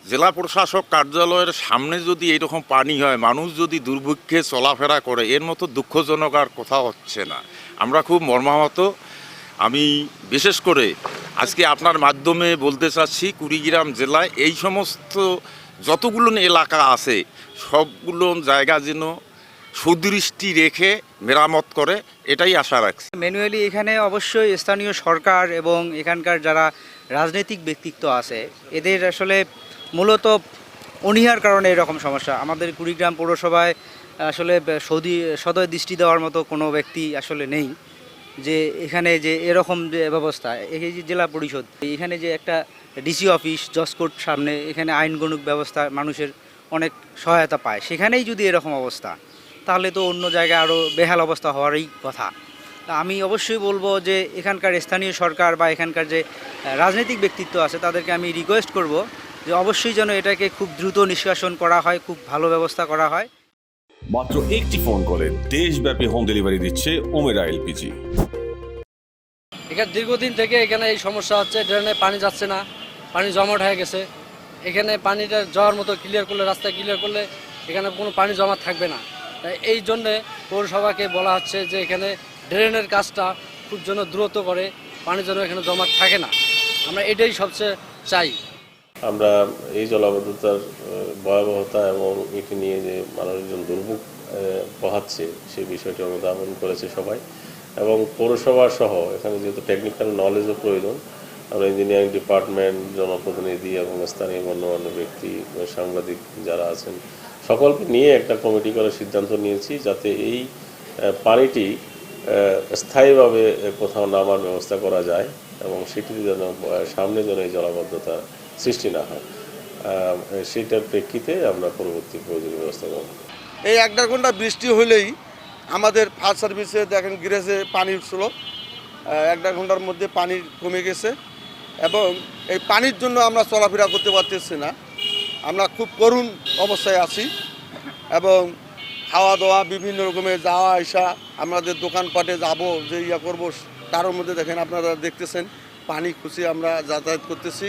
জেলা প্রশাসক কার্যালয়ের সামনে যদি এরকম পানি হয়, মানুষ যদি দুর্ভিক্ষে চলাফেরা করে, এর মতো দুঃখজনক আর কোথাও হচ্ছে না। আমরা খুব মর্মাহত। আমি বিশেষ করে আজকে আপনার মাধ্যমে বলতে চাচ্ছি, কুড়িগ্রাম জেলায় এই সমস্ত যতগুলো এলাকা আছে সবগুলো জায়গা যেন সুদৃষ্টি রেখে মেরামত করে, এটাই আশা রাখছি। ম্যানুয়ালি এখানে অবশ্যই স্থানীয় সরকার এবং এখানকার যারা রাজনৈতিক ব্যক্তিত্ব আছে এদের আসলে মূলত অনীহার কারণে এরকম সমস্যা। আমাদের কুড়িগ্রাম পৌরসভায় আসলে সদয় দৃষ্টি দেওয়ার মতো কোনো ব্যক্তি আসলে নেই যে এখানে যে এরকম যে ব্যবস্থা, এই যে জেলা পরিষদ এখানে যে একটা ডিসি অফিস জজকোর্ট সামনে, এখানে আইনগণিক ব্যবস্থা মানুষের অনেক সহায়তা পায়, সেখানেই যদি এরকম অবস্থা, তাহলে তো অন্য জায়গায় আরও বেহাল অবস্থা হওয়ারই কথা। তা আমি অবশ্যই বলবো যে এখানকার স্থানীয় সরকার বা এখানকার যে রাজনৈতিক ব্যক্তিত্ব আছে তাদেরকে আমি রিকোয়েস্ট করব যে অবশ্যই যেন এটাকে খুব দ্রুত নিষ্কাশন করা হয়, খুব ভালো ব্যবস্থা করা হয়। মাত্র একটি ফোন করে দেশব্যাপী হোম ডেলিভারি দিচ্ছে উমেরা এলপিজি। এখানে দীর্ঘদিন থেকে এখানে এই সমস্যা হচ্ছে, ড্রেনে পানি যাচ্ছে না, পানি জমাট হয়ে গেছে। এখানে পানিটা যাওয়ার মতো ক্লিয়ার করলে, রাস্তা ক্লিয়ার করলে এখানে কোনো পানি জমা থাকবে না। তাই এই জন্যে পৌরসভাকে বলা হচ্ছে যে এখানে ড্রেনের কাজটা খুব যেন দ্রুত করে, পানি যেন এখানে জমা থাকে না। আমরা এটাই সবচেয়ে চাই। আমরা এই জলাবদ্ধতার ভয়াবহতা এবং এটি নিয়ে যে মানুষজন দুর্ভোগ পোহাচ্ছে সেই বিষয়টি অনুধাবন করেছে সবাই, এবং পৌরসভা সহ এখানে যেহেতু টেকনিক্যাল নলেজও প্রয়োজন, আমরা ইঞ্জিনিয়ারিং ডিপার্টমেন্ট, জনপ্রতিনিধি এবং স্থানীয় গণ্যমান্য ব্যক্তি, সাংবাদিক যারা আছেন সকলকে নিয়ে একটা কমিটি করার সিদ্ধান্ত নিয়েছি, যাতে এই পানিটি স্থায়ীভাবে কোথাও নামার ব্যবস্থা করা যায় এবং সেটি যেন সামনে যেন এই জলাবদ্ধতা সৃষ্টি না হয়, সেটার প্রেক্ষিতে আমরা পরবর্তী প্রয়োজনীয় ব্যবস্থা গ্রহণ করি। এই 1.5 ঘন্টা বৃষ্টি হলেই আমাদের ফায়ার সার্ভিসে দেখেন গ্যারেজে পানি উঠছিল, 1.5 ঘন্টার মধ্যে পানি কমে গেছে এবং এই পানির জন্য আমরা চলাফেরা করতে পারতেছি না। আমরা খুব করুণ অবস্থায় আছি এবং খাওয়া দাওয়া বিভিন্ন রকমের যাওয়া আসা, আমাদের দোকানপাটে যাব যে করবো, তার মধ্যে দেখেন আপনারা দেখতেছেন পানি খুঁজে আমরা যাতায়াত করতেছি।